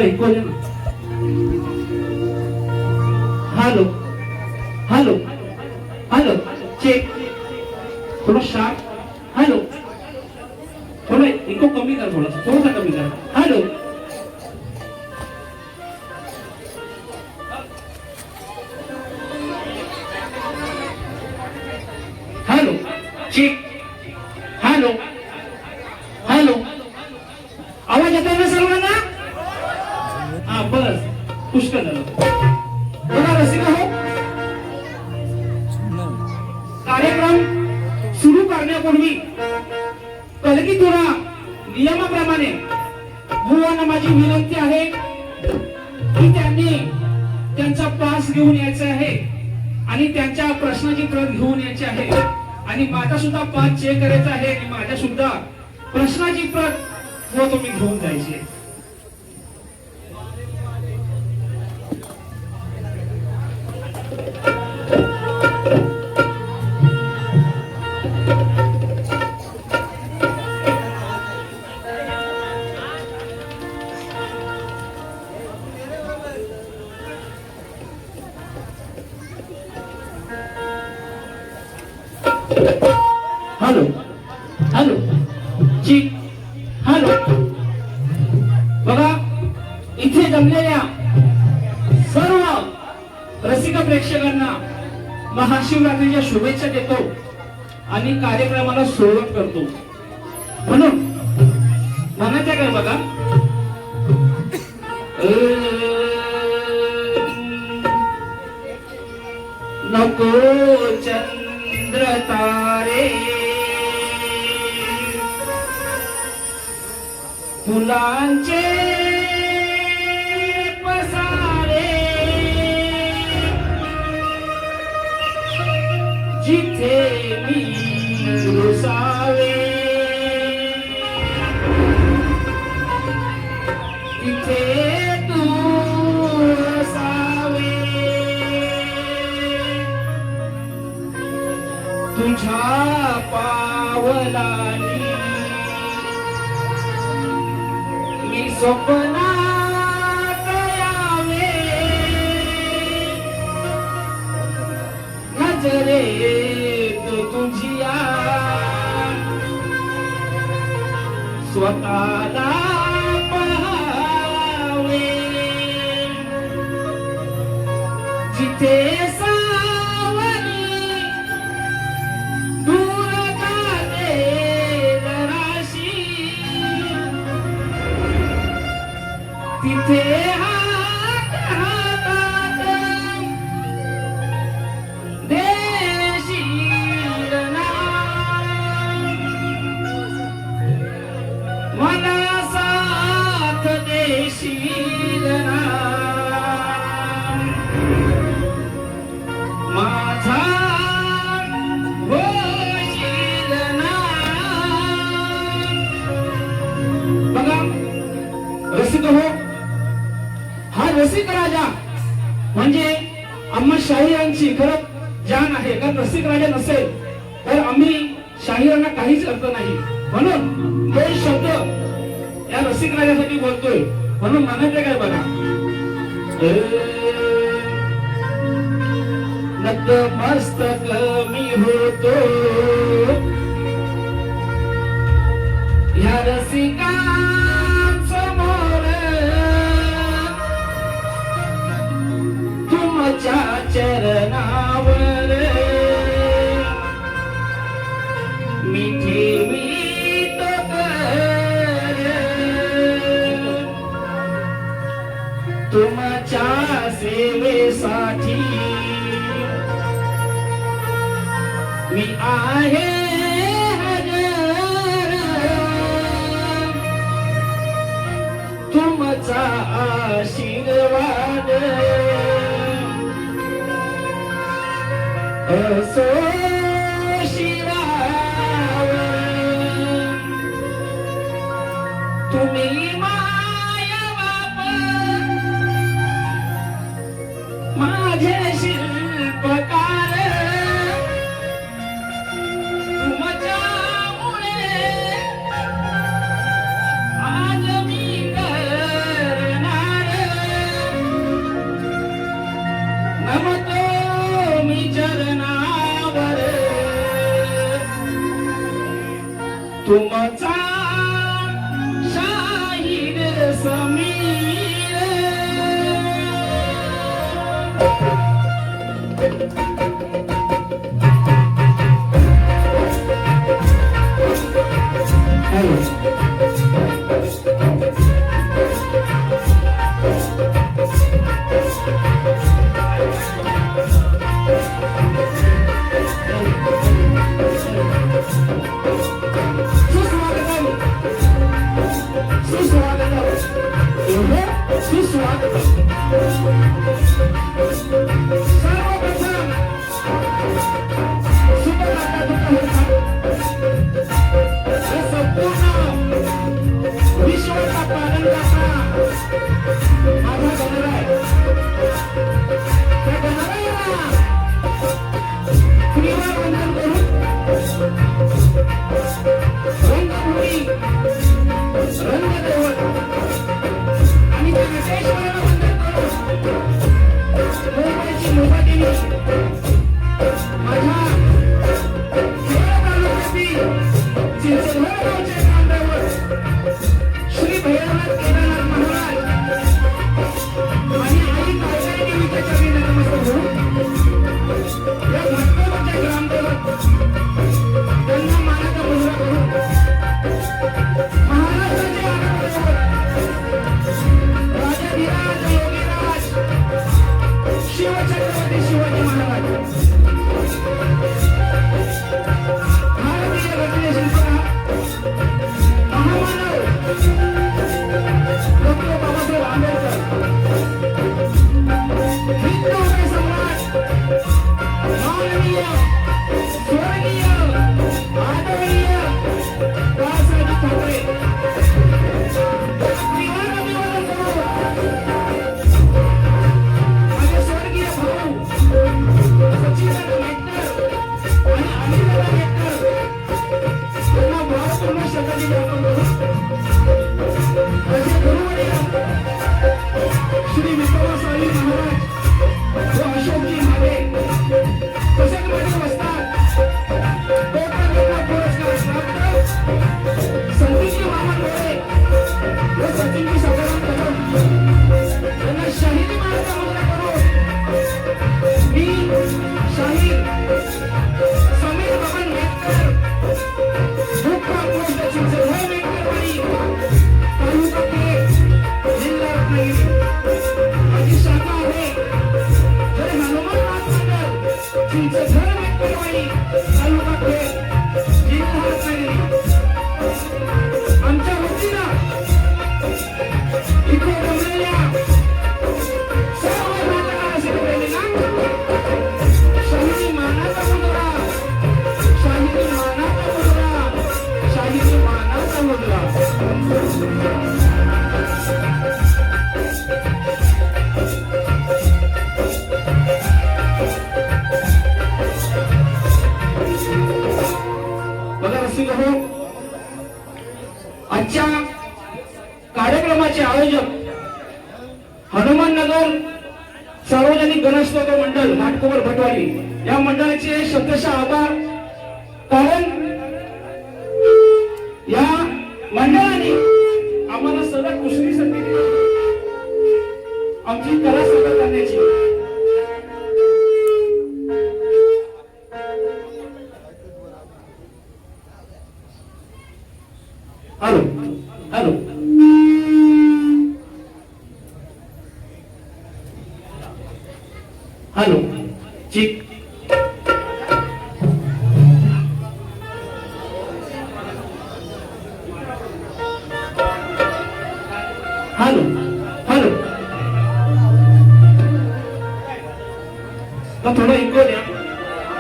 ऐकू आलं ना? हॅलो हॅलो हॅलो चेक थोडं शार्प हॅलो थोडं इको कमी कर थोडासा कमी कर hello hello check hello hello आवाज येतोय ना सर्वांना? हा बस पुष्कळ झालं. बघा रसिका हो, कार्यक्रम सुरू करण्यापूर्वी कलगी तुरा नियमाप्रमाणे गुरुवांना माझी विनंती आहे की त्यांनी त्यांचा पास घेऊन यायचा आहे आणि त्यांच्या प्रश्नाची प्रत घेऊन यायची आहे आणि माझा सुद्धा पास चेक करायचा आहे आणि माझ्या सुद्धा प्रश्नाची प्रत व तुम्ही घेऊन जायची. हॅलो हॅलो जी हॅलो बघा इथे जमलेल्या सर्व रसिक प्रेक्षकांना महाशिवरात्रीच्या शुभेच्छा देतो आणि कार्यक्रमाला सुरुवात करतो. म्हणून म्हणायचं काय बघा, नको चंद्र तारे फुलांचे पसारे जिथे मी रुसावे तिथे तू असावे. तुझ्या पावलानी मी स्वप्नात यावे, नजरेत तुझिया स्वतःला पाहावे. जिथे तिथे हात हातात देशील ना मला साथ देशील ना माझा होशील ना. बघा रसिक हो, हा रसिक राजा म्हणजे आम्हा शाहिरांची खरं जान आहे. कारण रसिक राजा नसेल तर आम्ही शाहिरांना काहीच अर्थ नाही. म्हणून तो शब्द या रसिक राजासाठी बोलतोय. म्हणून म्हणायचं काय बघा, नतमस्तक मी होतो ह्या रसिका चरणावर मी ठेवीत कर. तुमच्या सेवेसाठी मी आहे हजर. तुमचा आशीर्वाद असो शिरावर. तुम्ही माया बाप माझे शिल्पकार. तुमच्यामुळे आज मी करणार तुमचा शाहीर समीर आजच्या कार्यक्रमाचे आयोजक हनुमान नगर सार्वजनिक गणेशोत्सव मंडळ घाटकोपर भटवाडी या मंडळाचे शब्दशः आभार. कारण या मंडळाने आम्हाला सलग दुसरी संधी दिली आमची कला सादर करण्याची. हॅलो हॅलो हॅलो चिक हॅलो हॅलो तो थोडं इको द्या.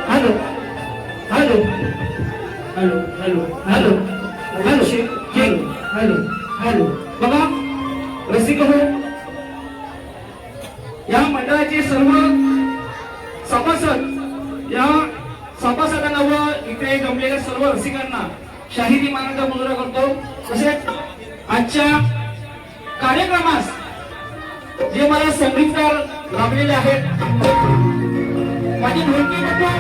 Hello hello hello hello hello hello hello hello. बघा रसिक हो, या मंडळाचे सर्व सभासद या सभासदांना व इथे जमलेल्या सर्व रसिकांना शाहिदी मानाचा मुजरा करतो. तसेच आजच्या कार्यक्रमास जे मला संगीतकार लाभलेले आहेत माझी मुलगी बघू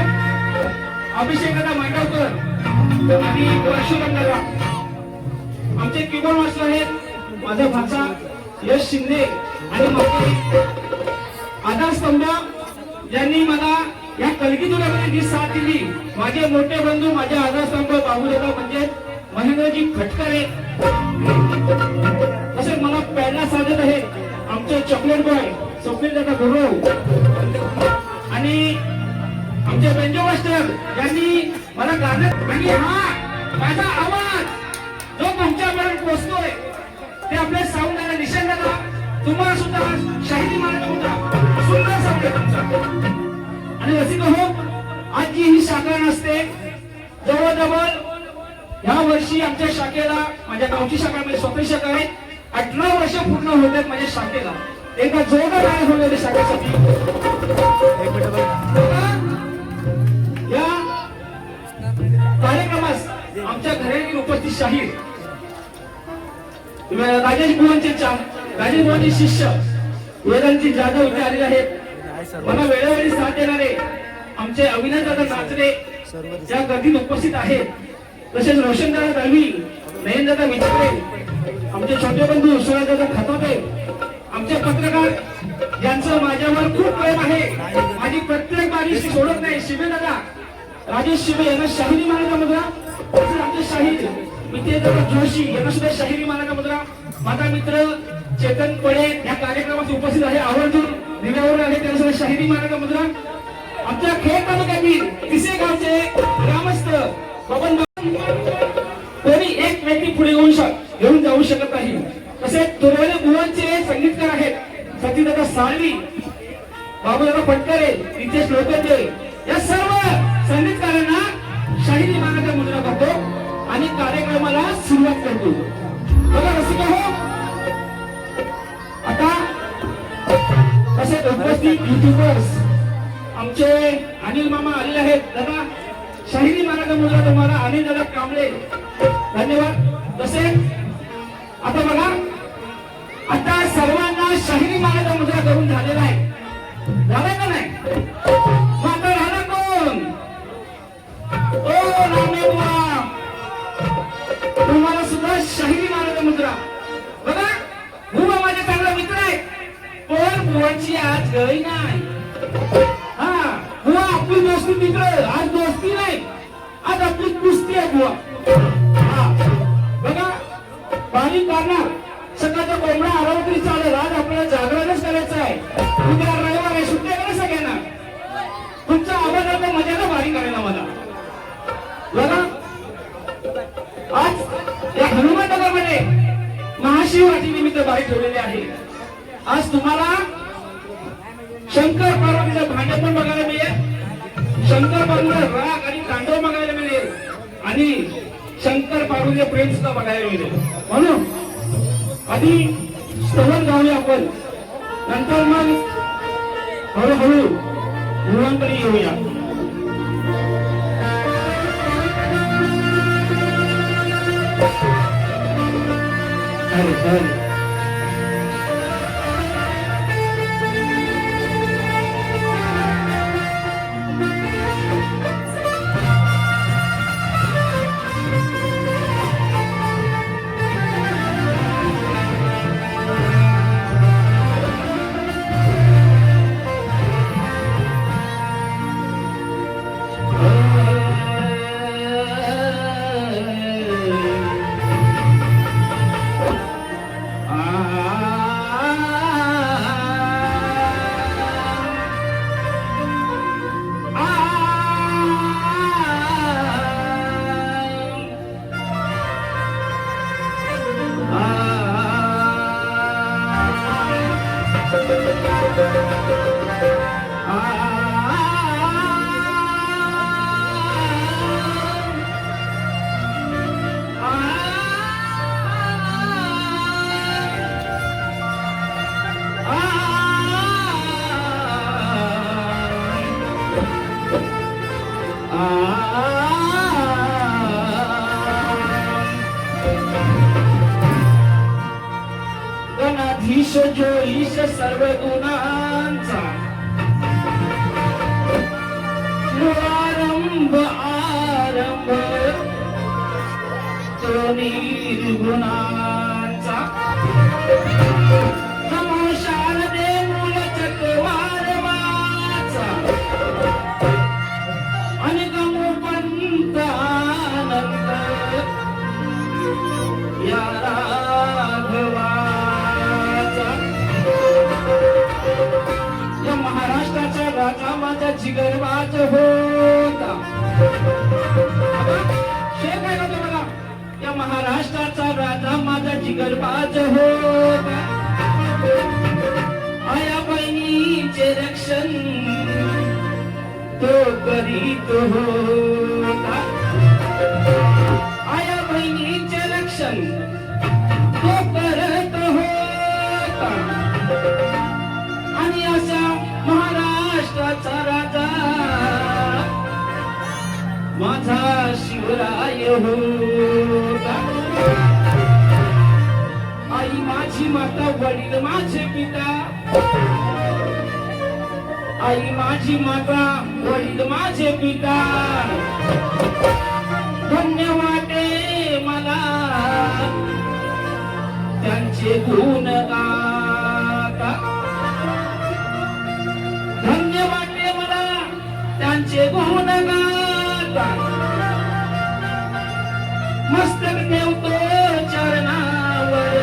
अभिषेक मांडवकर आणि परशुराम दादा आमचे कीबोर्ड मास्टर आहेत माझा भाचा यश शिंदे आणि माझे आधारस्तंभ ज्यांनी मला या कलगीतुरामध्ये जी साथ दिली माझे मोठे बंधू माझे आधारस्तंभ बाबूदादा म्हणजे महेंद्रजी खटकरे तसेच मला प्रेरणा साधत आहे आमचे चॉकलेट बॉय स्वप्नील दादा गुरु आणि आमचे बेंजो मास्टर यांनी मला गाणं आणि हा माझा आवाज जो तुमच्यापर्यंत पोहोचतोय ते आपले साऊंड दादा निशांत दादा तुम्हाला सुद्धा शाहिदी मानत होता सुंदर साऊंड आहे तुमचा आणि रसिक हो आज जी ही शाखा नसते जवळजवळ ह्या वर्षी आमच्या शाखेला माझ्या गावची शाखा म्हणजे स्वतःची शाखा आहे 18 वर्ष पूर्ण होत आहेत माझ्या शाखेला एका जोरदार गाणं होते शाखेसाठी या कार्यक्रमास आमच्या घरातील उपस्थित शाहीर राजेश बुवांचे शिष्य वेदांची जाधव इथे आलेले आहेत मला वेळोवेळी साथ देणारे आमचे अविनाश दादा नाचरे या गर्दीत उपस्थित आहेत तसेच रोशनदादा दळवी नयनदादा विचारे आमचे छोटे बंधू सुरेशदादा खतापे आमचे पत्रकार यांचं माझ्यावर खूप प्रेम आहे माझी प्रत्येक बारी सोडत नाही शिबे दादा राजेश शिबे यांना शाहिरी मानाचा मुद्रा तसेच आमचे शाहीर मितेंद्र जोशी यांना सुद्धा शाहिरी मानाचा मुद्रा माझा मित्र चेतन पडे या कार्यक्रमात उपस्थित आहे आवर्जून दिव्यावर आले त्यांना सुद्धा शाहिरी मानाचा मुद्रा आमच्या खेड तालुक्यातील तिसे गावचे ग्रामस्थ बबन कोणी एक व्यक्ती पुढे घेऊन जाऊ शकत नाही तसेच तुरवले बुवांचे संगीतकार आहेत सतीदादा साळवी बाबूदादा पटकरे रितेश लोकंडे या सर्व संगीतकारांना शाहिरी मानाचा मुद्रा करतो आणि कार्यक्रमाला सुरुवात करतो बघा रसिका हो आता तसेच उपस्थित युट्यूबर्स आमचे अनिल मामा आलेले आहेत दादा शाहिरी मानाचा मुद्रा तुम्हाला अनिल दादा कांबळे धन्यवाद तसेच आता बघा आता सर्वांना शाहिरी मानाचा मुद्रा करून झालेला आहे झालाय का नाही आता राहिला कोण ओ रामे बुवा तुम्हाला सुद्धा शाहिरी मानाचा मुद्रा बघा बुवा माझा चांगला मित्र आहे पण बुवाची आज गळी नाही हा बुवा आपली दोस्ती मित्र आज दोस्ती नाही आज आपली कुस्ती आहे बुवा बघा पाणी काढणार सकाळचा कोंबडा आराम तरी चालेल आज आपल्याला जागरणच करायचं आहे उद्या रविवार आहे सुट्ट्या करा सगळ्यांना तुमचा आवाज आता मजाला बारी करायला मला बघा आज या हनुमान नगरमध्ये महाशिवरात्री निमित्त बारी ठेवलेली आहे आज तुम्हाला शंकर पार्वतीचं भांडण पण बघायला मिळेल शंकर पार्वतीचा राग आणि तांडव बघायला मिळेल आणि शंकर पार्वती प्रेम सुद्धा बघायला मिळेल म्हणून आधी स्तवन गाऊया आपण नंतर मग हळूहळू मुलांकडे येऊया गणाधीश जो ईश सर्व गुणांचा आरंभ गुणांचा नमो शारदे मूल चक्रवार वाचा आणि गमो पंतानंद या राघवाचा या महाराष्ट्राचा राजा माझा जिगरबाज होता शेख आहे का तुम्हाला या महाराष्ट्राचा राजा माझा जिगरबाज होता आया बहिणीचे रक्षण तो करीत होता आया बहिणीचे रक्षण तो करत होता आणि अशा महाराष्ट्राचा राजा माझा शिवराय होता आई माझी माता वडील माझे पिता आई माझी माता वडील माझे पिता धन्य वाटे मला त्यांचे गुण गाता धन्य वाटे मला त्यांचे गुण गाता मस्तक ठेवतो चरणावर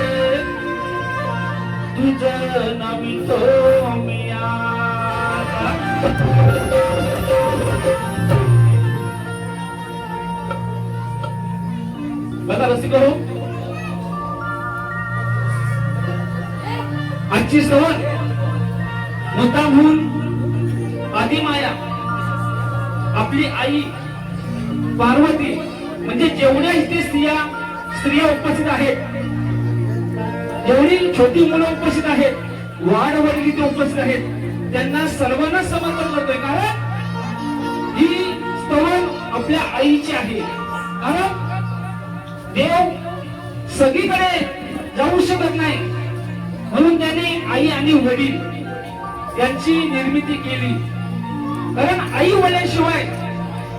तुझं नमितो मी आता बघा रसिक हो आजची सवय मुद्दामहून आदिमाया आपली आई पार्वती म्हणजे जेवढ्या इथे स्त्रिया उपस्थित आहेत जेवढी छोटी मुलं उपस्थित आहेत वाडवडील इथे उपस्थित आहेत त्यांना सर्वांना समर्पण करतोय कारण ही स्तवन आपल्या आईची आहे कारण देव सगळीकडे जाऊ शकत नाही म्हणून त्याने आई आणि वडील यांची निर्मिती केली कारण आई वडिलांशिवाय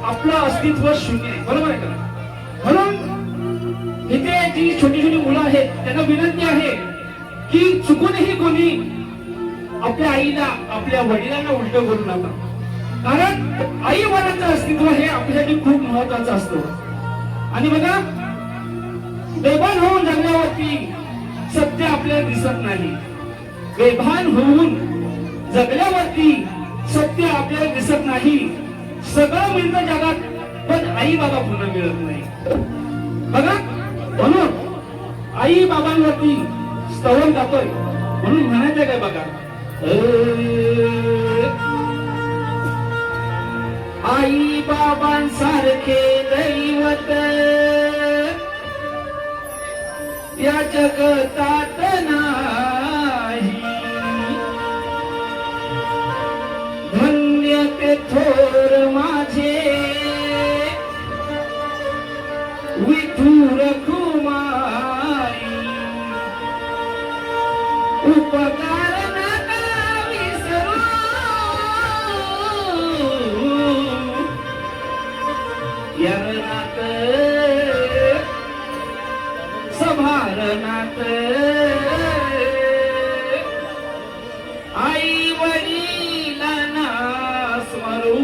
आपलं अस्तित्व शून्य आहे बरोबर आहे का म्हणून इथे जी छोटी छोटी मुलं आहेत त्यांना विनंती आहे की चुकूनही कोणी आपल्या आईला आपल्या वडिलांना उलट करू नका कारण आई वडिलांचं अस्तित्व हे आपल्यासाठी खूप महत्वाचं असतं आणि बघा बेभान होऊन जगण्यावरती सत्य आपल्याला दिसत नाही बेभान होऊन जगल्यावरती सत्य आपल्याला दिसत नाही सगळं मिळतं जगात पण आई बाबा पुन्हा मिळत नाही बघा म्हणून आई बाबांवरती स्तवन गातोय म्हणून म्हणायचं काय बघा आई बाबांसारखे दैवत या जगतात नाही धन्य ते थोर माझे विठुर कुमारी उपकार नका विसरू यरनात सभारनात आई वडिलांना स्मरू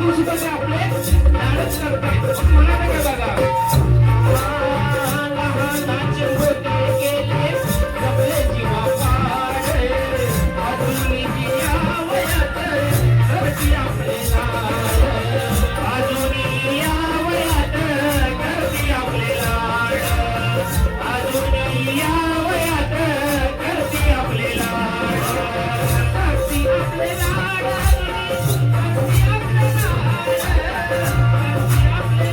असून सुद्धा ते आपले लाडच करतायत. म्हणा काय बघा, लहानाचे मोठे केले सगळे जीवा पाडे, अजून या वयात करती आपले लाड, अजून या वयात करती आपले लाड, अजून या वयात करती आपले लाड, करती आपले लाड, करती आपले लाड, करती आपले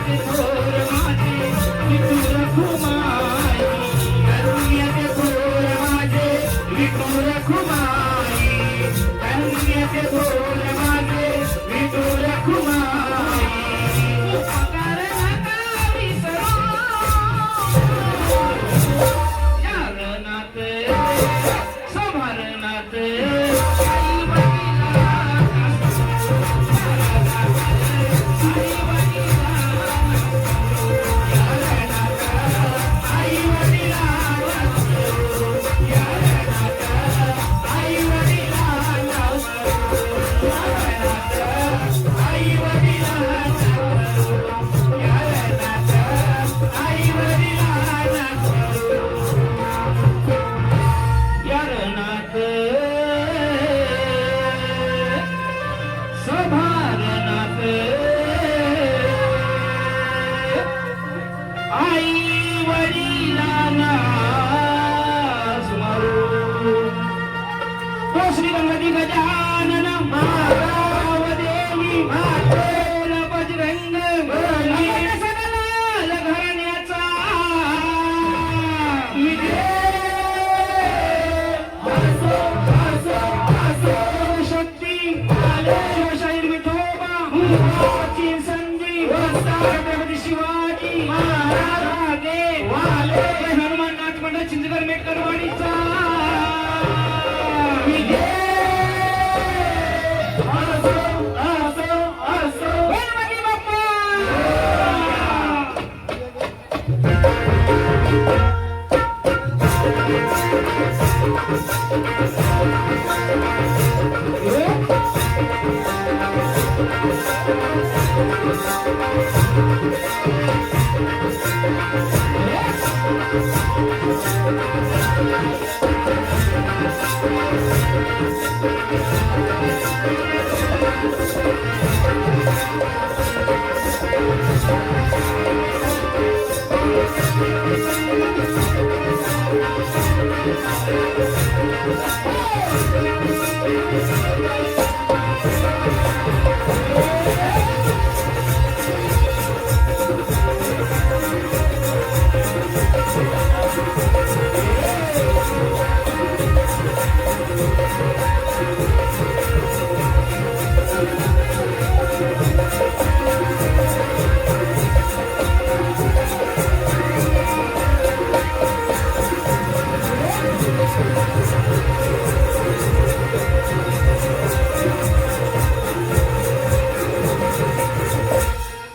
धन्य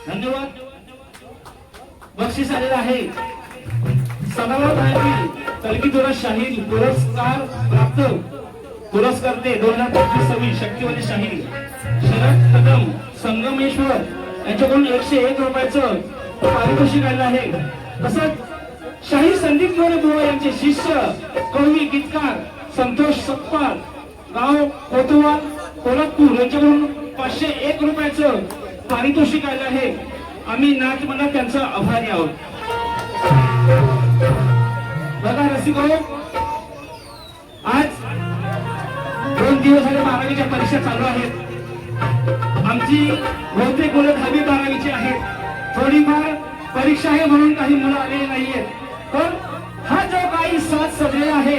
धन्यवाद. बक्षीस आलेलं आहे सदाभाऊ धायकी कलगीधरा शाहीर पुरस्कार प्राप्त पुरस्कर्ते 2025 शक्तिवली शाहीर शरद कदम संगमेश्वर यांच्याकडून 101 रुपयाचं पारितोषिक आलेलं आहे. तसंच शाहीर संदीप गोरे बुवा यांचे शिष्य कवी गीतकार संतोष सपकाळ गाव कोतवाल कोल्हापूर यांच्याकडून 501 रुपयाचं पारितोषिक आलं आहे. आम्ही नाच मंडळ त्यांचा आभारी आहोत. बघा रसिको, आज 2 दिवस झाले 12वीच्या परीक्षा चालू आहेत. आमची बहुतेक मुलं 10वी 12वीची आहेत. थोडीफार परीक्षा आहे म्हणून काही मुलं आलेली नाहीयेत. पण हा जो काही साथ सजलेला आहे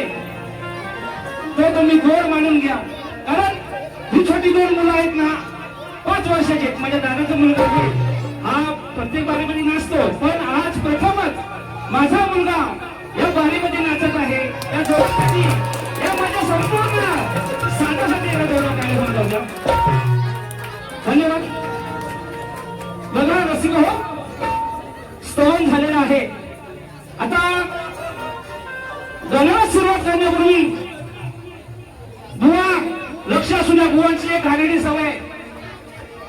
तो तुम्ही गोड मानून घ्या. कारण ही छोटी 2 मुलं आहेत ना 5 वर्षाचे, माझ्या दादाचा मुलगा आहे. हा प्रत्येक बारीमध्ये नाचतो, पण आज प्रथमच माझा मुलगा या बारीमध्ये नाचत आहे. या जोरासाठी या माझ्या संपूर्ण साथासाठी याला जोरात काय होऊन जाऊ द्या. धन्यवाद. बघा रसिको, स्तवन झालेला आहे. आता गाण्याला सुरुवात करण्यापूर्वी बुवा लक्ष असू द्या. बुवांची एक घाणेरडी सवय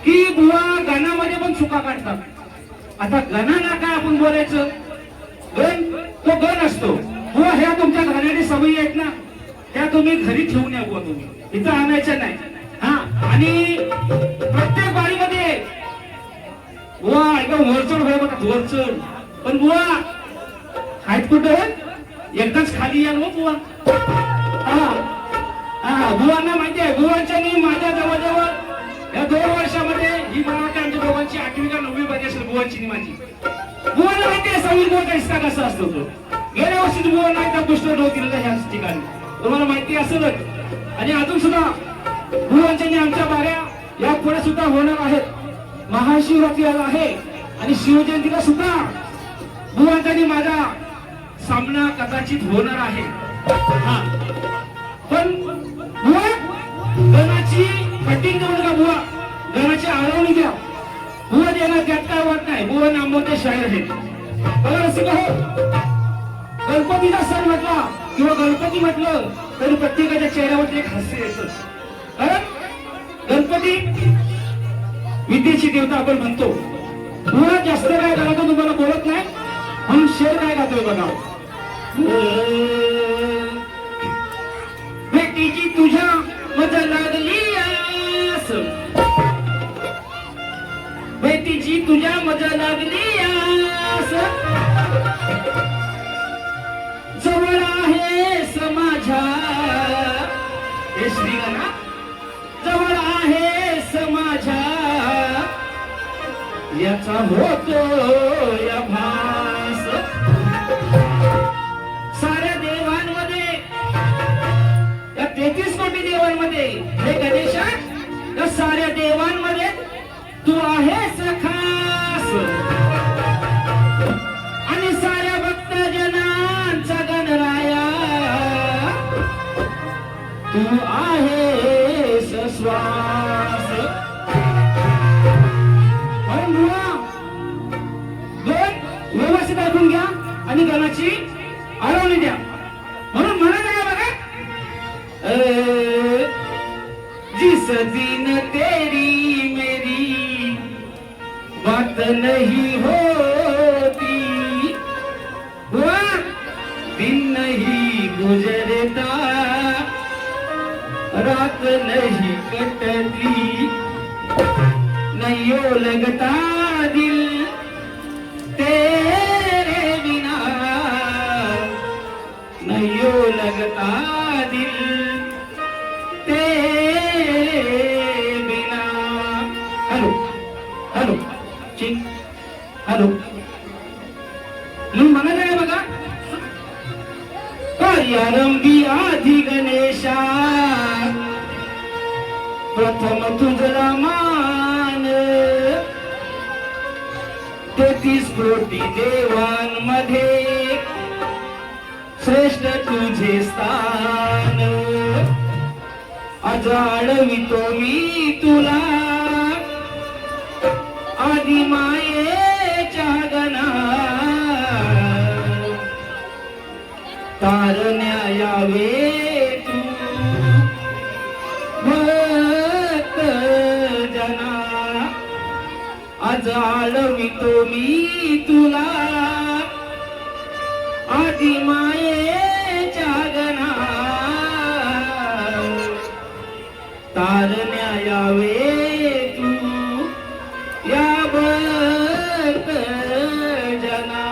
की बुवा गाण्यामध्ये पण चुका काढतात. आता गणाला काय आपण बोलायचं, गण तो गण असतो. बुवा ह्या तुमच्या घाणेरडी सवयी आहेत ना, त्या तुम्ही घरी ठेवून या. बुवा तुम्ही इथं आणायच्या नाही. हा, आणि प्रत्येक बारीमध्ये बुवा एकदम वरचढ होय बघा, वरचढ. पण बुवा आहेत कुठं, एकदाच खाली या ना बुवा. बुवांना माहिती आहे, बुवांच्या मी माझ्या जवळजवळ या 2 वर्षामध्ये ही मला वाटतं आमच्या दोघांची 8वी का 9वी मध्ये असेल बुवांची नि माझी. बुवांना माहिती आहे समीर बुवाचा हिस्सा कसा असतो तो. गेल्या वर्षी बुवांना एकदा पुष्ट डोस दिलेला ह्याच ठिकाणी, तुम्हाला माहिती असेलच. आणि अजून सुद्धा बुवांच्या आमच्या बाऱ्या या पुढे सुद्धा होणार आहेत. महाशिवरात्री आहे आणि शिवजयंतीला सुद्धा बुवांचा माझा सामना कदाचित होणार आहे. हा, पण बुवा गणाची कटिंग करू नका. बुवा गणाची आळवणी द्या. बुवा देणार त्यात काय वाट नाही. बुवा नामवंत शाहीर आहेत. बघा असं हो, गणपतीचा सण म्हटला किंवा गणपती म्हटलं तरी प्रत्येकाच्या चेहऱ्यावरती एक हास्य येतं. कारण गणपती विद्येची देवता आपण म्हणतो. बुवा जास्त काय गातो तुम्हाला बोलत नाही म्हणून शेर काय गातोय बघा. भेटीची तुझ्या मजा लागली आस, भेटीची तुझ्या मजा लागली आस, जवळ आहेस माझ्या हे श्रीगणा, जवळ आहेस माझ्या याचा होतो या भास. साऱ्या देवांमध्ये या 33 कोटी देवांमध्ये हे गणेशा या साऱ्या देवांमध्ये तू आहेस खास. आणि साऱ्या भक्तजनांचा गणराया तू आहेस श्वास. व्यवस्थित ऐकून घ्या आणि गणाची आळवणी द्या. म्हणून जिस दिन तेरी मेरी बात नहीं होती, वह दिन नहीं गुजरता, रात नहीं कटती, नहीं लगता दिल तेरे बिना, नहीं लगता दिल तेरे बिना. हॅलो हॅलो चिंग हॅलो म्हणून म्हणायचं काय बघा. कार्यारंभी आधी गणेशा प्रथम तुझला मान, 33 कोटी देवांमध्ये श्रेष्ठ तुझे स्थान. आज आळवितो मी तुला आदि मायेच्या गणा, तारण्या यावे तू भक्त जना. आज आळवितो मी तुला आदि मायेच्या गणा, तारण्या यावे तू या भक्त जना.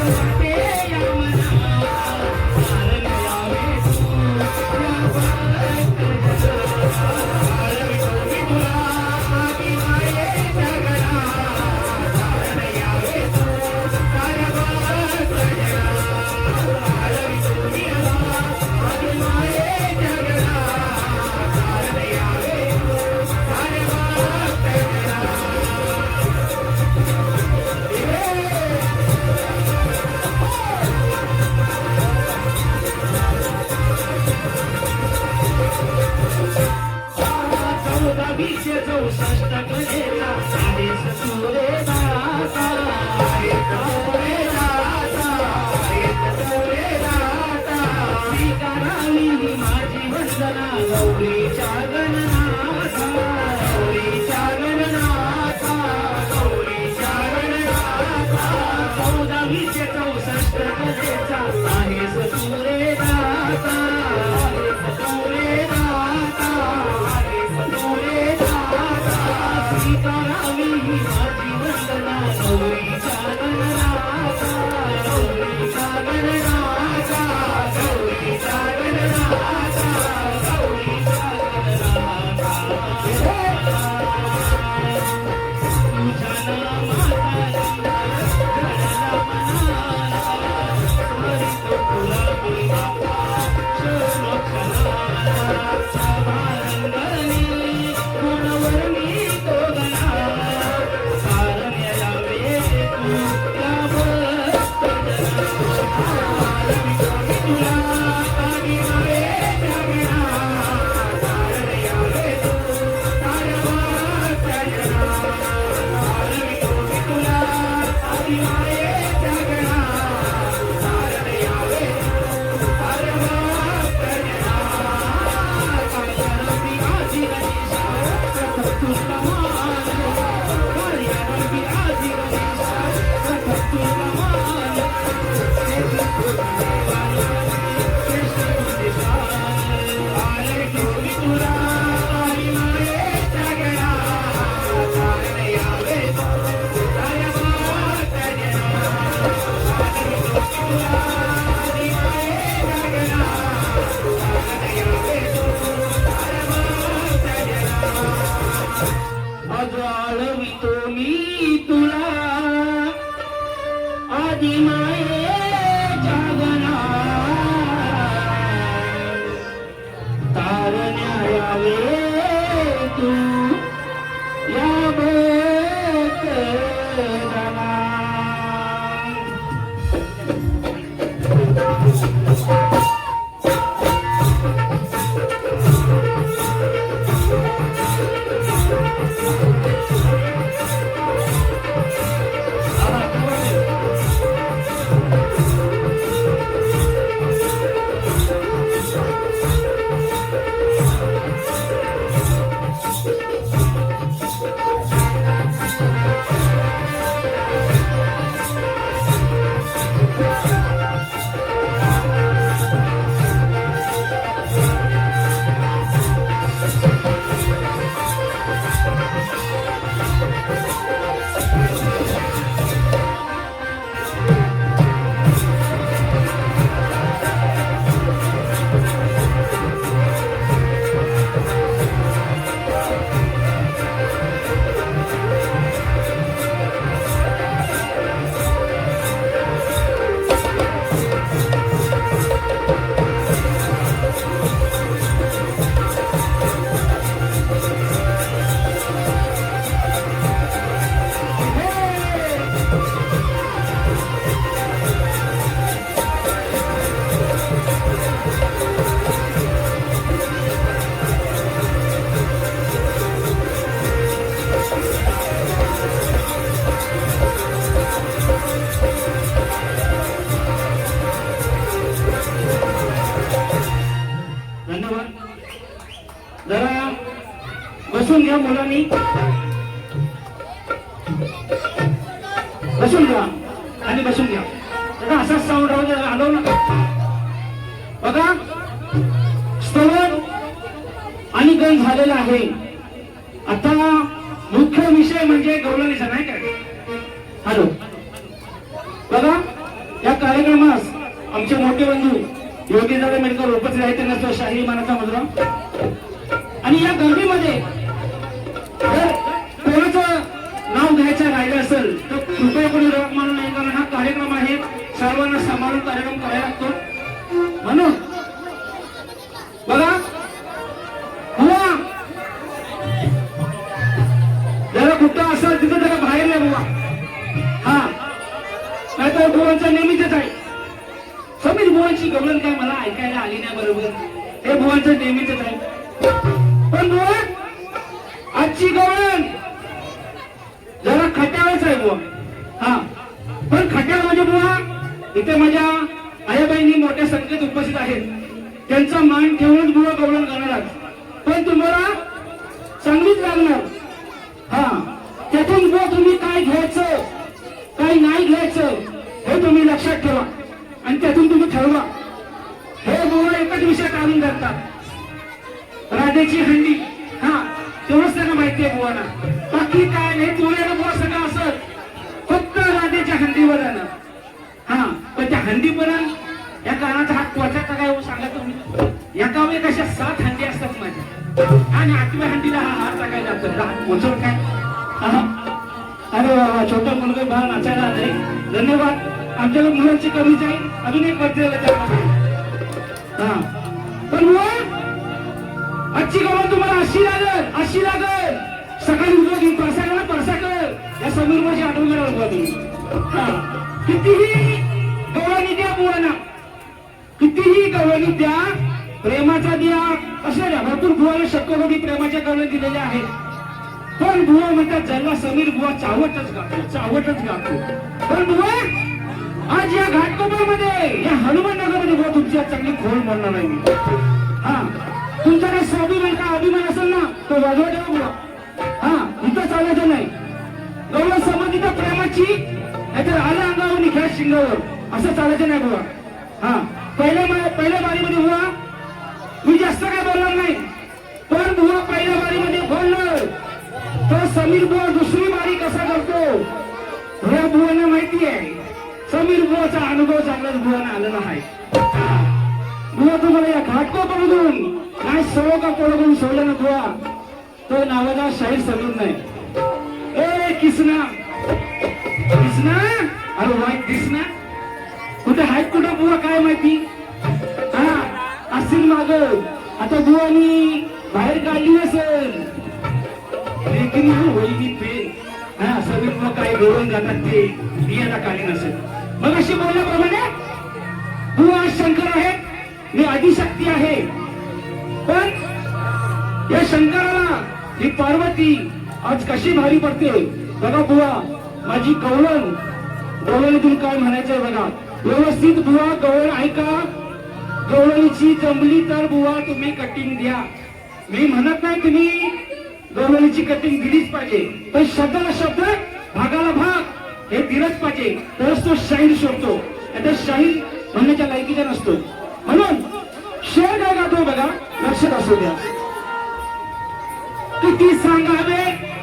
Thank you. 14वीचे 64 कलेचा आहेस तू रे दाता, आहेस तू रे दाता, आहेस तू रे दाता. स्वीकारावी ही माझी वंदना गौरीच्या गणराजा, गौरीच्या गणराजा, गौरीच्या गणराजा, गौरीच्या गणराजा. तुझ्या नामाचा आळवितो मी तुला आदि मायेच्या गणात, तारण्या यावे तू या जरा बसून घ्या मुलांनी, बसून घ्या आणि बसून घ्या. जरा असाच साऊंड राहू द्या, हलवू नका. बघा स्तवन आणि गण झालेला आहे. आता मुख्य विषय म्हणजे गवळणीचा, नाही काय? हॅलो बघा, या कार्यक्रमास आमचे मोठे बंधू योगी दादा मेडकर उपस्थित आहेत. त्यांना तो शाही मानाचा मुद्रा. आणि या गर्दीमध्ये जर कोणाचं नाव घ्यायचं राहिलं असेल तर कृपया कोणी रोग मानू नये, कारण हा कार्यक्रम आहे, सर्वांना सांभाळून कार्यक्रम करायला लागतो. म्हणून बघा बुवा, जरा कुठं असेल तिथं जरा बाहेर या बुवा. हा नाहीतर बुवांचं नेहमीच आहे. समीर बुवांची गवळण काय मला ऐकायला आली नाही बरोबर, हे बुवांचं नेहमीच आहे. पण बुवा आजची गवळण जरा खट्यावरच आहे बुवा. हा पण खट्याळ म्हणजे बुवा, इथे माझ्या आयाबाईंनी मोठ्या संख्येत उपस्थित आहेत. त्यांचा मान ठेवूनच बुवा गवळण करणार, पण तुम्हाला चांगलीच लागणार. हा त्यातून बुवा तुम्ही काय घ्यायचं काय नाही घ्यायचं ठरवा. हे बुवा एकच विषय टाळून धरतात, राधेची हंडी. हा तेवढंच त्यांना माहिती आहे बुवाना, बाकी काय नाही. तुळ्याला बुवा सगळं असत, फक्त राधेच्या हंडीवर आलं. हा पण त्या हंडीपर्यंत या कानाचा हात पोचायचा काय सांगा तुम्ही. एका वेळी कशा 7 हंडी असतात माझ्या, आणि 8व्या हंडीला हा हात टाकायला जातो. हात पोचवत काय. अरे बाबा छोटा मुलगा बाहेर नाचायला नाही. धन्यवाद. आमच्याकडे मुलांची कमी जाईल. अजून एक बर्थडे हा पण आजची गमत तुम्हाला अशी लागल. सकाळी उठून परसा कर या समीर माझी आठवण करा तुम्ही. कितीही गवळणी द्या बुवाना, कितीही गवळणी द्या, प्रेमाचा द्या, असं द्या. भरपूर बुवाला शक्यतो प्रेमाच्या गवळणी दिलेल्या आहेत. पण बुवा म्हणतात ज्यांना समीर बुवा चावटच गातो. पण बुवा आज या घाटकोपरमध्ये, या हनुमान नगरमध्ये बुवा तुमची आज चांगली खोल म्हणणार नाही मी. हा तुमचा काही स्वाभिमान का अभिमान असेल ना, तो वाजवा द्या बुवा. हा इथं चालायचं नाही. गौरव संबंधित प्रेमाची नाहीतर आल्या अंगावर निघ्या शिंगावर, असं चालायचं नाही बुवा. हा पहिल्या बारीमध्ये बुवा मी जास्त काय बोलणार नाही, पण बुवा पहिल्या बारीमध्ये बोललो तर समीर बुवा दुसरी बारी कसा करतो हे बुवांना माहिती आहे. समीर बुवाचा अनुभव चांगलाच बुवांना आलेला आहे. बुवा तुम्हाला या घाटकोपरमधून काय सवय का कोणाकडून सोडलं ना बुवा, तो नावाचा शाहीर समीर नाही. ए किसना अरे वाईट दिसना कुठे आहेत, कुठं बुवा काय माहिती. हा असतील माग आता बुवानी बाहेर काढली नसेल, लेकिन वहिनी पे हा समीर बुवा काय घेऊन जातात ते बियाला काढली नसेल. मग अशी बोलल्याप्रमाणे बुवा शंकर आहेत, मी आदिशक्ती आहे. पण या शंकराला ही पार्वती आज कशी भारी पडते बघा बुवा. माझी गवळणीतून काय म्हणायचंय बघा व्यवस्थित बुवा. गवळण ऐका, गवळणीची जमली तर बुवा तुम्ही कटिंग द्या. मी म्हणत नाही तुम्ही गवळणीची कटिंग दिलीच पाहिजे, पण शब्दाला शब्द भागाला भाग हे दिलंच पाहिजे, तरच तो शाहीर शोधतो. आता शाहीर म्हणण्याच्या लायकीचा नसतो. म्हणून शेर काय गातो बघा, लक्षात असू द्या. किती सांगावे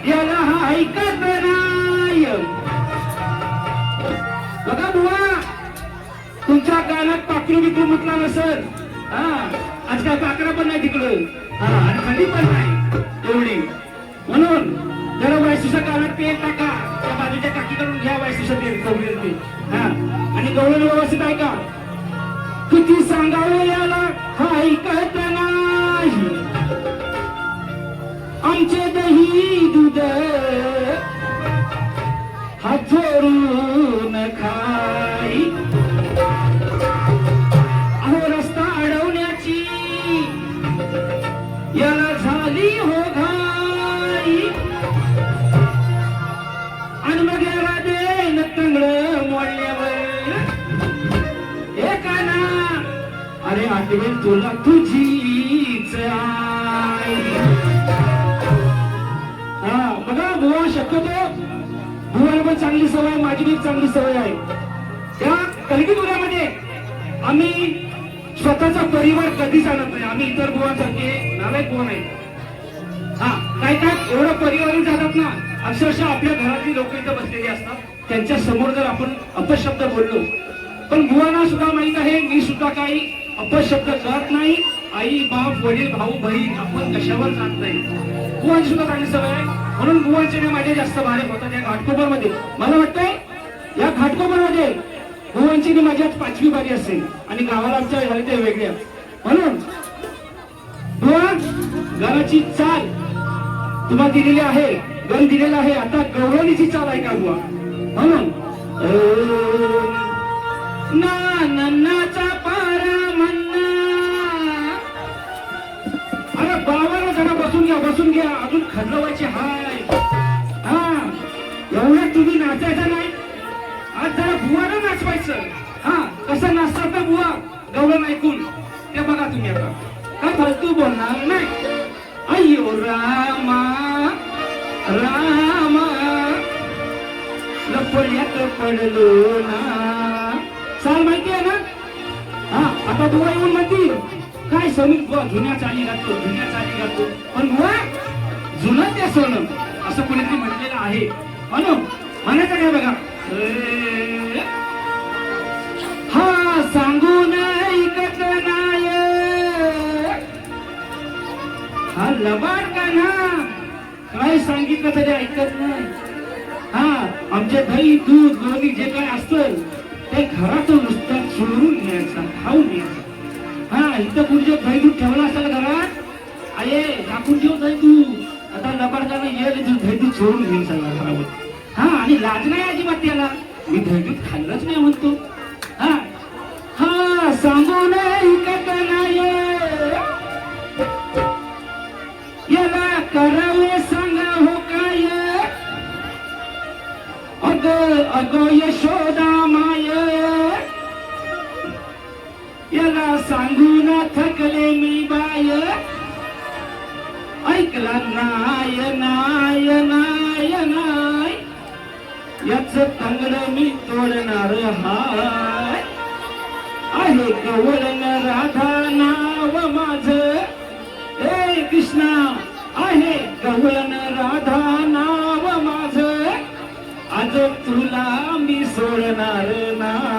याला हा ऐकत नाही. बघा बुवा तुमच्या कानात पाखरू बिकरू मुतला नसल. हा आज काय पाखरा पण नाही तिकडं, हा आणि थंडी पण नाही एवढी. म्हणून जरा वायसूच्या कानात तेल टाका, त्या बाजूच्या काकीकडून घ्या वायसूचं तेल कवळेल ते. हा आणि गवळण व्यवस्थित ऐका. किती सांगावे याला हा ऐकत नाही. आमचे दही दूध हातरून खाई. अहो रस्ता अडवण्याची याला झाली हो घाई. आणि मग याला देन तंगड मोडल्यावर एकाना अरे आठवेल तुला तुझीच आई. हा बघा बुवा शक्यतो बुवाला पण चांगली सवय, माझी बी चांगली सवय आहे. त्या कलगीपुरामध्ये आम्ही स्वतःचा परिवार कधीच आणत नाही. आम्ही इतर बुवांसारखे नालायक बुवा नाही. हा काय काय एवढं परिवार जातात ना, अक्षरशः आपल्या घरातली लोक इथं बसलेली असतात, त्यांच्या समोर जर आपण अपशब्द बोललो, पण बुवांना सुद्धा माहित आहे मी सुद्धा काही अपशब्द करत नाही. आई बाप वडील भाऊ बहीण आपण कशावर जात नाही. बुवांची सुद्धा चांगली सवय आहे. म्हणून बुवांचे माझे जास्त भारे होतात या घाटकोपरमध्ये. मला वाटतंय या घाटकोपरमध्ये बुवांची माझी आज 5वी बारी असेल आणि गावाला आमच्या झाले ते वेगळ्या. म्हणून बुवा घराची चाल तुम्हाला दिलेली आहे, गण दिलेला आहे. आता गवळणीची चाल आहे का बुवा. म्हणून नानाचा पारा म्हणा. अरे बाबाला जरा बसून घ्या अजून खदलवायची हाय. हा एवढ्या तुम्ही नाचायचं नाही, आज जरा बुवाला नाचवायचं. हा कसं नाचतात ना बुवा गवळण ऐकून ते बघा तुम्ही. आता काय फालतू बोलणार नाही. अय्यो रामा रामा लपड्यात पडलो ना. चाल माहिती आहे ना, असं मी बुवा जुन्या चाली घालतो पण बुवा जुनं ते सोनं असं कोणीतरी म्हटलेलं आहे म्हणून म्हणायचं काय बघा हा सांगून ऐकत नाय हा लबाड का ना काय सांगितलं तरी ऐकत नाही हा आमचे दही दूध लोणी जे काय असतं ते घरातून नुसतं चोरून न्यायचं खाऊन न्यायचं हा इथं कुठे दही दूध ठेवला असेल घरात आये टाकून ठेव दही दूध आता लबाड का नाही येईल दही दूध चोरून घेऊन सगळं घरावर हा आणि लाज नाही अजिबात त्याला मी दही दूध खाल्लंच नाही म्हणतो हा हा सांगून ऐकत नाही याला करावे सांगा हो काय अग अग यशोदा माय याला सांगून थकले मी बाय ऐकला नाय नाय नाय नाय याच तंगड मी तोडणार हाय आहे गवळण राधा नाव माझ हे कृष्णा आहे गवळण राधा नाव माझ आज तुला मी सोडणार नाही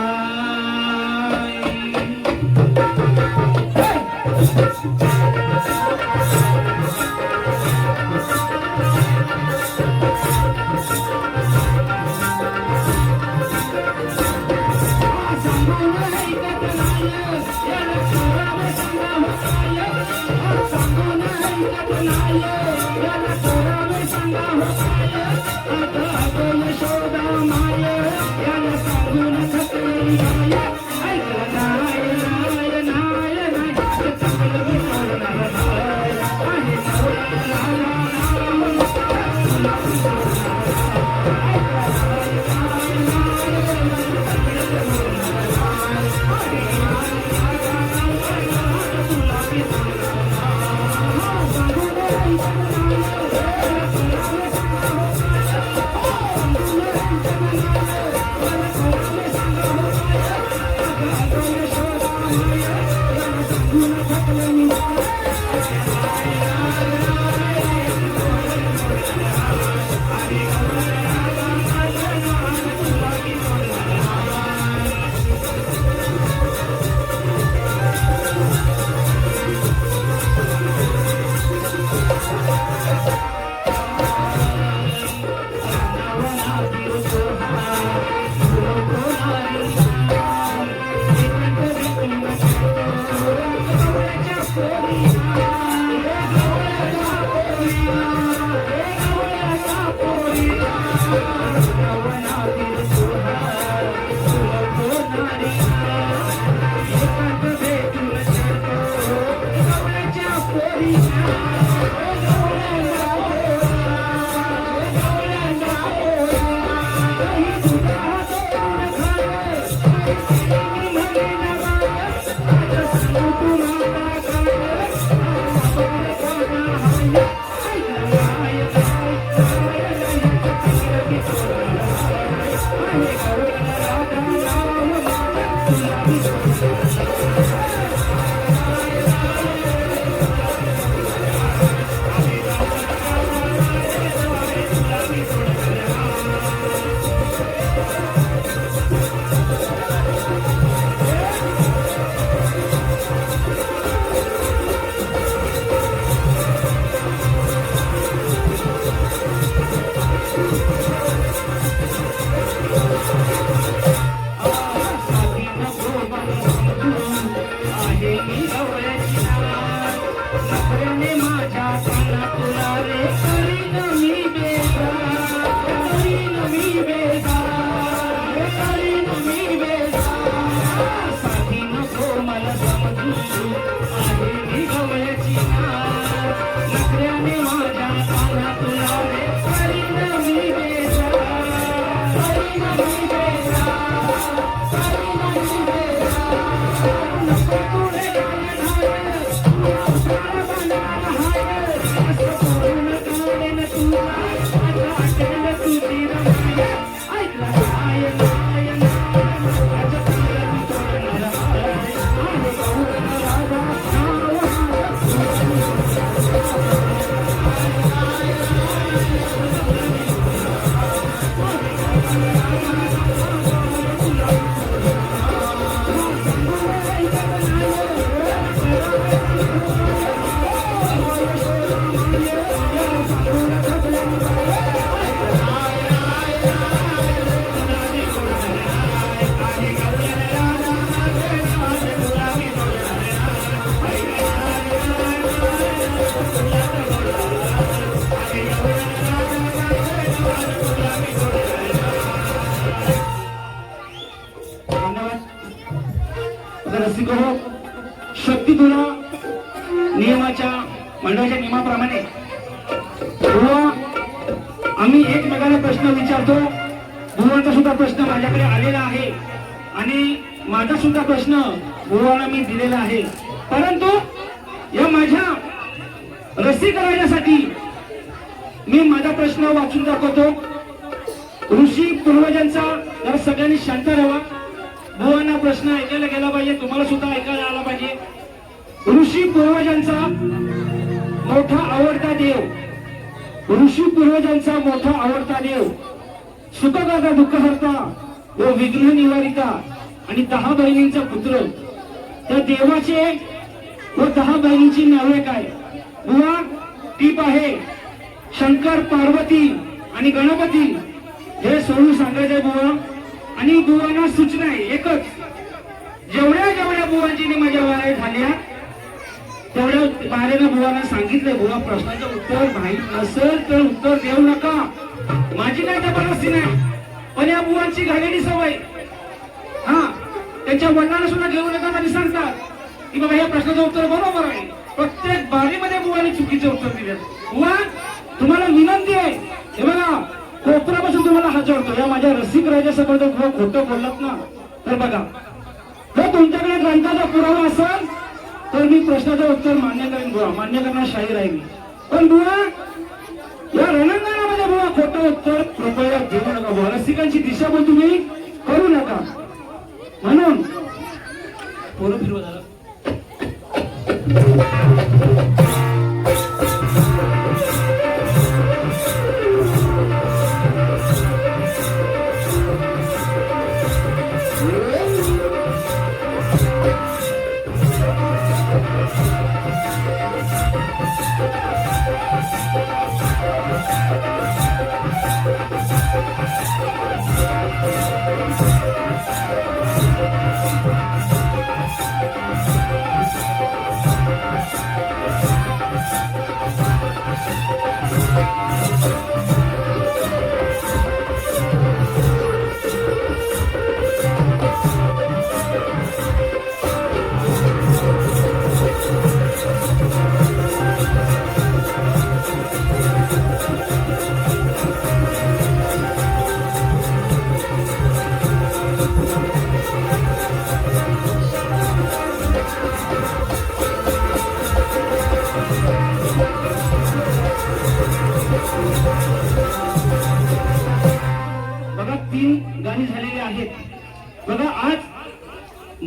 रसिक हो, शक्ती तुला नियमाच्या मंडळाच्या नियमाप्रमाणे आम्ही एकमेकाला प्रश्न विचारतो. बुवांचा सुद्धा प्रश्न माझ्याकडे आलेला आहे आणि माझा सुद्धा प्रश्न बुवाला मी दिलेला आहे. परंतु या माझ्या रसिक राजासाठी मी माझा प्रश्न वाचून दाखवतो. ऋषी पूर्वजांचा, जरा सगळ्यांनी शांत राहा. बुवांना प्रश्न ऐकायला गेला पाहिजे, तुम्हाला सुद्धा ऐकायला आला पाहिजे. ऋषी पूर्वजांचा मोठा आवडता देव, ऋषी पूर्वजांचा मोठा आवडता देव, सुखकर्ता दुःखहर्ता व विघ्न निवारिता आणि 10 बहिणींचा पुत्र. त्या देवाचे व 10 बहिणींची नावे काय? बुवा टीप आहे शंकर, पार्वती आणि गणपती. हे सोडून सांगायचंय बुवा. आणि बुवांना सूचना आहे एकच, जेवढ्या बुवांची माझ्या वाऱ्या झाल्या तेवढ्या वाऱ्यानं बुवांना सांगितलंय, बुवा प्रश्नाचं उत्तर माहीत नसेल तर उत्तर देऊ नका. माझी काय जबरदस्ती नाही, पण या बुवांची घालेली सवय. हा, त्यांच्या वडिलांना सुद्धा घेऊ नका आणि सांगतात की बाबा या प्रश्नाचं उत्तर बरोबर आहे. प्रत्येक बारीमध्ये बुवाने चुकीचे उत्तर दिले. बुवा तुम्हाला विनंती आहे, हे बघा कोपरापासून तुम्हाला हात जोडतो, या माझ्या रसिक राजासमोर खोटं बोललात ना तर बघा, जर तुमच्याकडे ग्रंथाचा पुरावा असेल तर मी प्रश्नाचं उत्तर मान्य करेन. बुवा मान्य करणार शाहीर आहे मी, पण बुवा या रणांगणामध्ये बुवा खोटं उत्तर कृपया देऊ नका. बुवा रसिकांची दिशाभूल तुम्ही करू नका. म्हणून पोरं फिरवा झालं. गाणी झालेली आहेत. बघा आज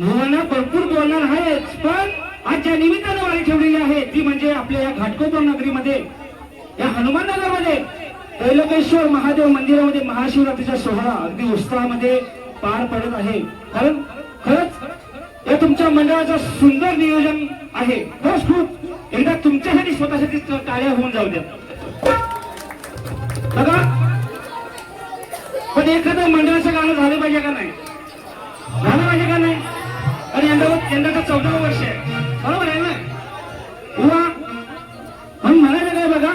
भुवाना भरपूर बोलणार आहेच, पण आज ज्या निमित्तानं वारी ठेवलेली आहे ती म्हणजे आपल्या या घाटकोपर नगरीमध्ये, या हनुमान नगरमध्ये त्रैलोकेश्वर महादेव मंदिरामध्ये महाशिवरात्रीचा सोहळा अगदी उत्साहामध्ये पार पडत आहे. कारण खरंच या तुमच्या मंडळाचं सुंदर नियोजन आहे. खरंच खूप एकदा तुमच्यासाठी स्वतःसाठी टाळ्या होऊन जाऊ द्या. बघा पण एखादं मंडळाचं गाणं झालं पाहिजे का नाही? झालं पाहिजे का नाही? आणि यंदाचं 14वं वर्ष आहे, बरोबर आहे ना? बुवा म्हणून म्हणायचं काय बघा,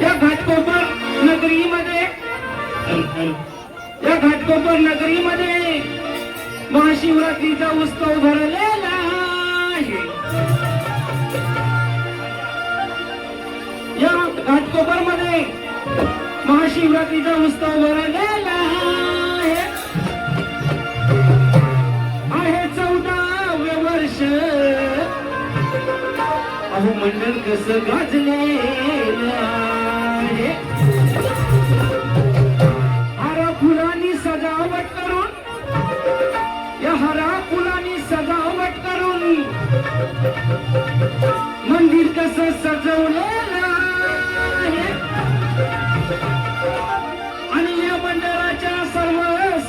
या घाटकोपर नगरीमध्ये महाशिवरात्रीचा उत्सव भरलेला आहे. या घाटकोपर मध्ये महाशिवरात्रीचा उत्सव भरलेला आहे 14वे वर्ष. अहो मंडळ कसं गाजलेलं आहे. हारा फुलांनी सजावट करून, या हारा फुलांनी सजावट करून मंदिर कसं सजवलेलं आहे. आणि या मंडळाच्या सर्व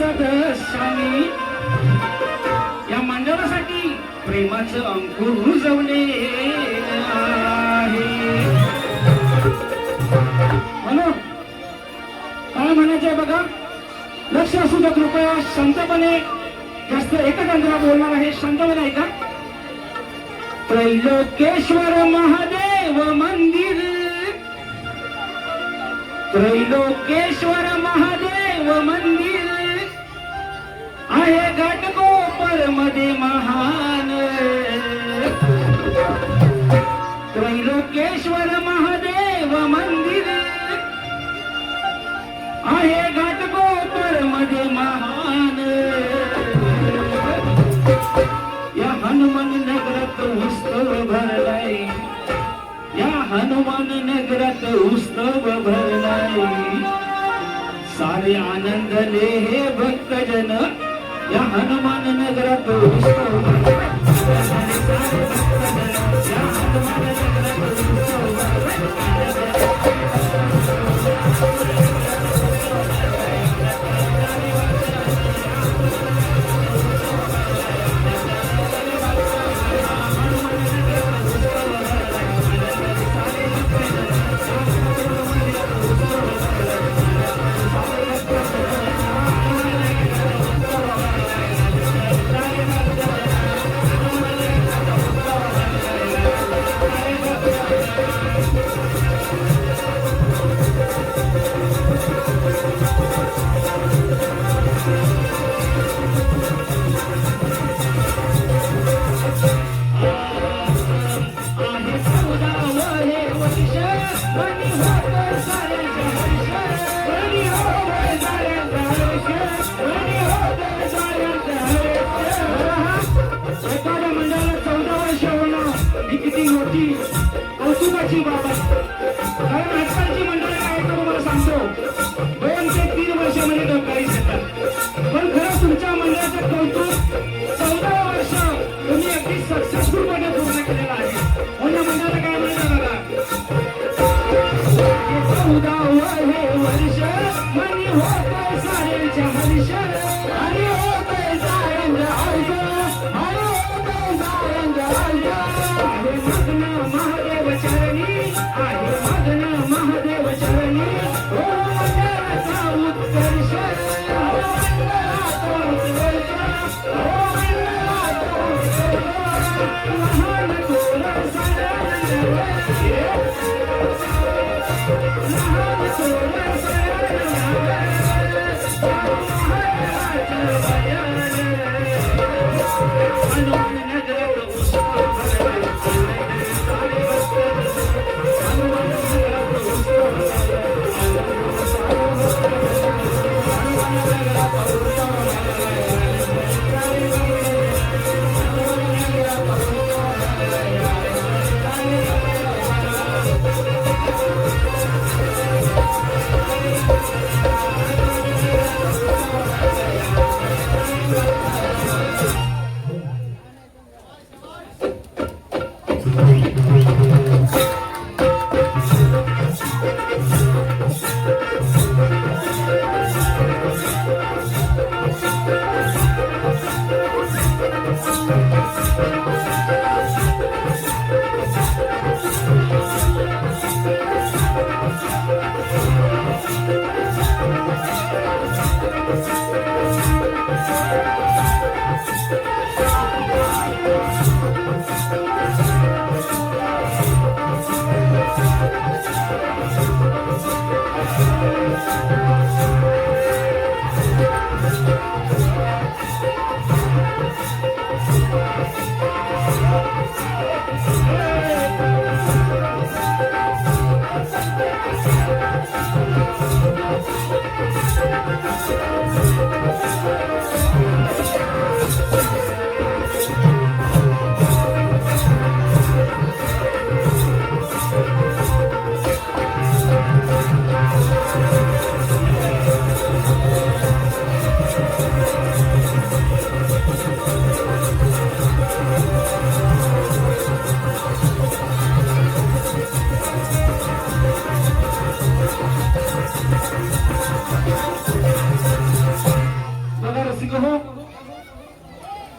सदस्यांनी या मंडळासाठी प्रेमाचं अंकुर रुजवले आहे. म्हणून काय म्हणायचंय बघा, लक्ष असू द्या कृपया, शांतपणे, जास्त एकतंत्र बोलणार आहे, शांतपणे ऐका. त्रैलोकेश्वर महादेव मंदिर, त्रैलोकेश्वर महादेव मंदिर आहे घाटकोपर मध्ये महान. त्रैलोकेश्वर महादेव मंदिर आहे घाटकोपर मध्ये महान. या हनुमान नगरात उत्सव भरलाय, या हनुमान नगरात उत्सव भरलाय. सारे आनंदले हे भक्तजन, या हनुमान नगरात उत्सव भरलाय. सारे भक्तजन या हनुमान नगरात उत्सव भरलाय. कौतुकाची बाब आहे. कारण आजकालची मंडळी काय तर तुम्हाला सांगतो 2 ते 3 वर्षामध्ये डोकाळी येतात. पण खरं तुमच्या मंडळाचं कौतुक 14 वर्ष तुम्ही अगदी सक्सेसफुल मध्ये पूर्ण केलेलं आहे. म्हणून मंडळाला काय म्हणतात बघा, 14 हे वर्ष मनी होत साऱ्यांच्या हर्ष आणि होत साऱ्यांच्या हर्ष आणि होत साऱ्यांच्या हर्ष. आहे मग्न महादेव चरणी, आहे मग्न महादेव चरणी. हो मंडळाचा उत्कर्ष, हो मंडळाचा उत्कर्ष, हो मंडळाचा उत्कर्ष. लहान थोर साऱ्यांच्या लहान थोर साऱ्यांच्या हनुमान नगरात उत्सव भरलाय.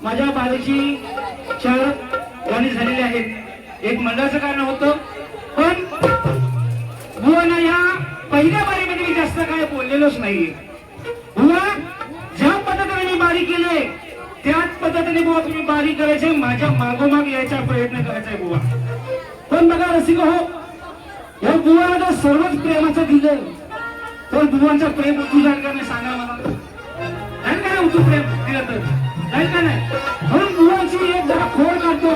माझ्या बारीची 4 गाणी झालेली आहेत. एक मंडळाचं कारण होतं, पण बुवांना या पहिल्या बारीमध्ये मी जास्त काय बोललेलोच नाहीये. बुवा ज्या पद्धतीने मी बारी केले त्याच पद्धतीने बुवा तुम्ही बारी करायचे, माझ्या मागोमाग यायचा प्रयत्न करायचा आहे बुवा. पण बघा रसिक हो, या बुवाला सर्वच प्रेमाचं दिलं तर बुवांचा प्रेम उतू जाईल का नाही सांगा मला, जाईल का नाही उतू प्रेम दिलं तर, जाईल का नाही? म्हणून बुवांची एक जरा खोड काढतो,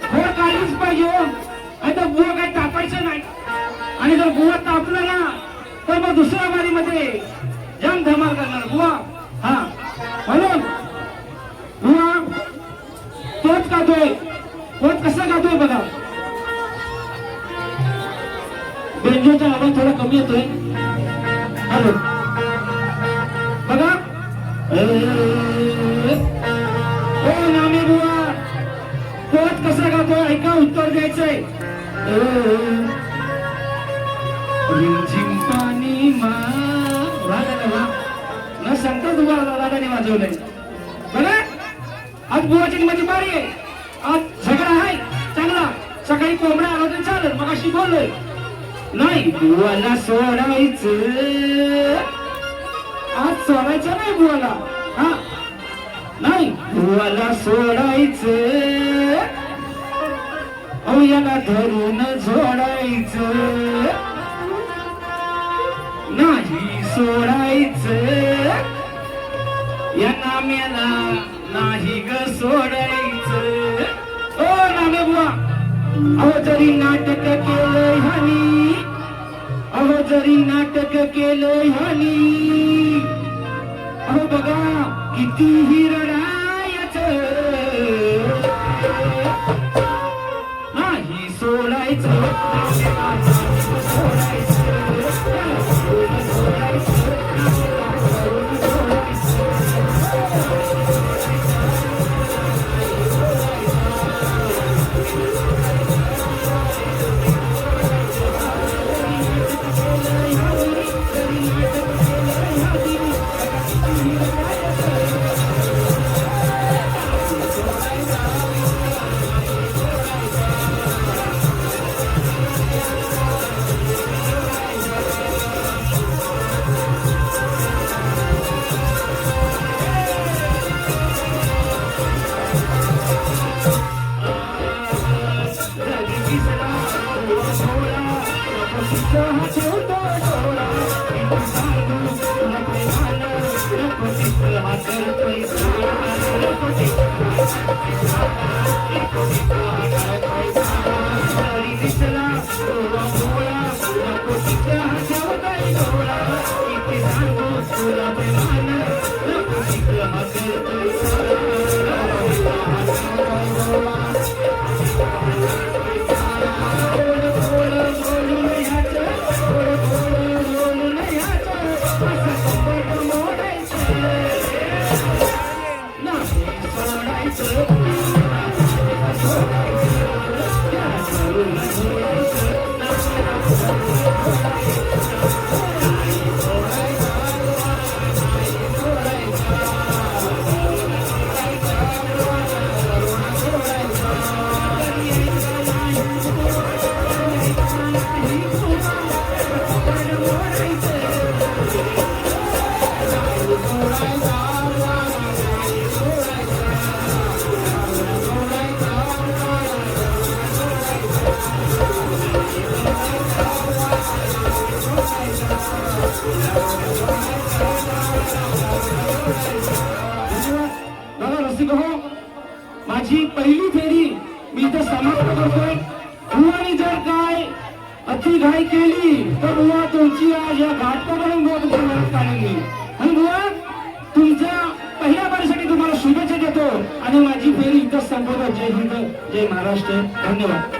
खोड काढलीच पाहिजे हो. आणि तर बुवा काही तापायचं नाही, आणि जर बुवा तापलं ना तर मग दुसऱ्या बारीमध्ये जाम धमाल करणार बुवा. हा म्हणून बुवा तोच गातोय, तोच कसा गातोय बघा. बेंजोचा आवाज थोडा कमी येतोय. हॅलो बघा, ओ नामे बुवा तोच कसा गातोय ऐका, उत्तर द्यायचंय. रिमझिम पाणी न सांगता तुम्हाला दादाने वाजवलंय बघा. आज बुवाची माझी बारी आहे, आज झगडा आहे चांगला. सकाळी कोंबड्या आला तर चालेल, मग अशी बोललोय नाही. बुवाला सोडायचं, आज सोडायचं नाही बुवाला. हा नाही, बुवाला सोडायचं, अहो याला धरून जोडायचं नाही, सोडायचं या नाम्याला नाही ग सोडायचं. ओ नामे बुवा, अहो जरी नाटक केलं ह्यानी, अहो जरी नाटक केलं ह्यानी, अहो बघा कितीही रडायचं नाही, सोडायचं माझी पहिली फेरी मी इथं समाप्त करतोय. बुवानी जर काय अति घाई केली तर बुवा तुमची आज या घाटावरून बोट काढली. आणि बुवा तुमच्या पहिल्या बारीसाठी तुम्हाला शुभेच्छा देतो आणि माझी फेरी इथं संपवतो. जय हिंद, जय महाराष्ट्र, धन्यवाद.